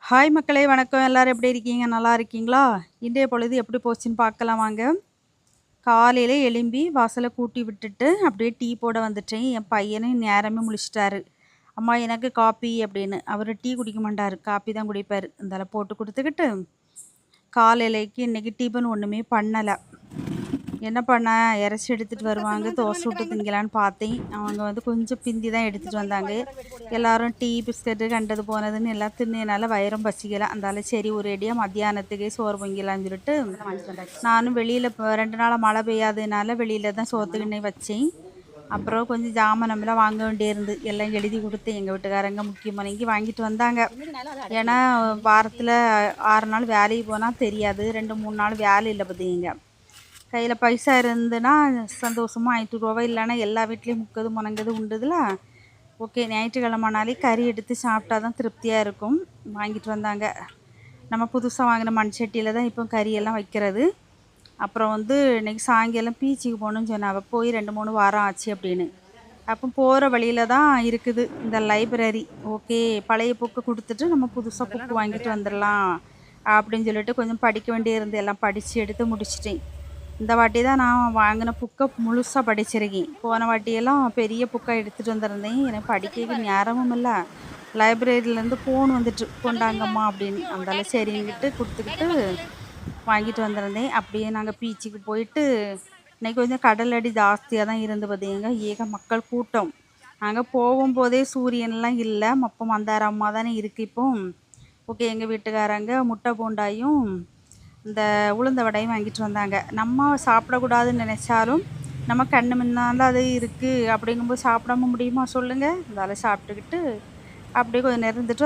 Hi மக்களே வணக்கம். எல்லாரும் எப்படி இருக்கீங்க? நல்லா இருக்கீங்களா? இன்றைய பொழுது எப்படி போச்சுன்னு பார்க்கலாம் வாங்க. காலையில எழும்பி வாசலை கூட்டி விட்டுட்டு அப்படியே டீ போட வந்துட்டேன். என் பையனும் நேரமே முழிச்சிட்டாரு. அம்மா எனக்கு காப்பி அப்படின்னு. அவர் டீ குடிக்க மாட்டார், காப்பி தான் குடிப்பார். இருந்தாலும் போட்டு கொடுத்துக்கிட்டு காலையிலைக்கு இன்றைக்கி டிஃபன் ஒன்றுமே பண்ணலை. என்ன பண்ணேன், இறச்சி எடுத்துகிட்டு வருவாங்க, தோசை விட்டு திங்கலான்னு பார்த்தேன். அவங்க வந்து கொஞ்சம் பிந்தி தான் எடுத்துகிட்டு வந்தாங்க. எல்லோரும் டீ பிஸ்கட்டு கண்டது போனதுன்னு எல்லாம் தின்னதுனால வயிறும் பசிக்கலை. அதனால சரி ஒரு அடியாக மத்தியானத்துக்கே சோறு பொங்கிலான்னு சொல்லிட்டு நானும் வெளியில் இப்போ 2 நாளாக மழை பெய்யாததுனால வெளியில் தான் சோத்துக்கிண்ணே வச்சேன். அப்புறம் கொஞ்சம் ஜாமானம்லாம் வாங்க வேண்டியிருந்து எல்லாம் எழுதி கொடுத்தேன். எங்கள் வீட்டுக்காரங்க முக்கியமானங்கி வாங்கிட்டு வந்தாங்க. ஏன்னா வாரத்தில் 6 நாள் வேலைக்கு போனால் தெரியாது, 2-3 நாள் வேலை இல்லை பார்த்துக்கிங்க. கையில் பைசா இருந்துன்னா சந்தோஷமாக ரூ. 5 இல்லைன்னா எல்லா வீட்லேயும் முக்கது முணங்குது உண்டுதுல. ஓகே, ஞாயிற்றுக்கிழமைனாலே கறி எடுத்து சாப்பிட்டா தான் திருப்தியாக இருக்கும். வாங்கிட்டு வந்தாங்க. நம்ம புதுசாக வாங்கின மண் சட்டியில் தான் இப்போ கறியெல்லாம் வைக்கிறது. அப்புறம் வந்து இன்றைக்கி சாயங்காலம் பீச்சுக்கு போகணுன்னு சொன்னாங்க. போய் 2-3 வாரம் ஆச்சு அப்படின்னு. அப்போ போகிற வழியில் தான் இருக்குது இந்த லைப்ரரி. ஓகே, பழைய புக்கு கொடுத்துட்டு நம்ம புதுசாக புக்கு வாங்கிட்டு வந்துடலாம் அப்படின்னு சொல்லிட்டு கொஞ்சம் படிக்க வேண்டியிருந்து எல்லாம் படித்து எடுத்து முடிச்சிட்டேன். இந்த வாட்டி தான் நான் வாங்கின புக்கை முழுசாக படிச்சிருக்கேன். போன வாட்டியெல்லாம் பெரிய புக்காக எடுத்துகிட்டு வந்திருந்தேன். எனக்கு படிக்க நேரமும் இல்லை. லைப்ரரியிலேருந்து ஃபோன் வந்துட்டு கொண்டாங்கம்மா அப்படின்னு. அதனால சரின்னுட்டு கொடுத்துக்கிட்டு வாங்கிட்டு வந்திருந்தேன். அப்படியே நாங்கள் பீச்சுக்கு போயிட்டு இன்றைக்கி கொஞ்சம் கடல் அடி ஜாஸ்தியாக தான் இருந்து பார்த்தீங்க. ஏக மக்கள் கூட்டம். நாங்கள் போகும்போதே சூரியன்லாம் இல்லை, மொப்பம் மந்தாரமாக தானே இருக்குது இப்போ. ஓகே, எங்கள் வீட்டுக்காரங்க முட்டை போண்டாயும் இந்த உளுந்த வடையும் வாங்கிட்டு வந்தாங்க. நம்ம சாப்பிடக்கூடாதுன்னு நினச்சாலும் நம்ம கண்ணு முன்னால் அது இருக்குது அப்படிங்கும்போது சாப்பிடாம முடியுமா சொல்லுங்கள். அதனால் சாப்பிட்டுக்கிட்டு அப்படியே கொஞ்சம் நேரம் இருந்துட்டு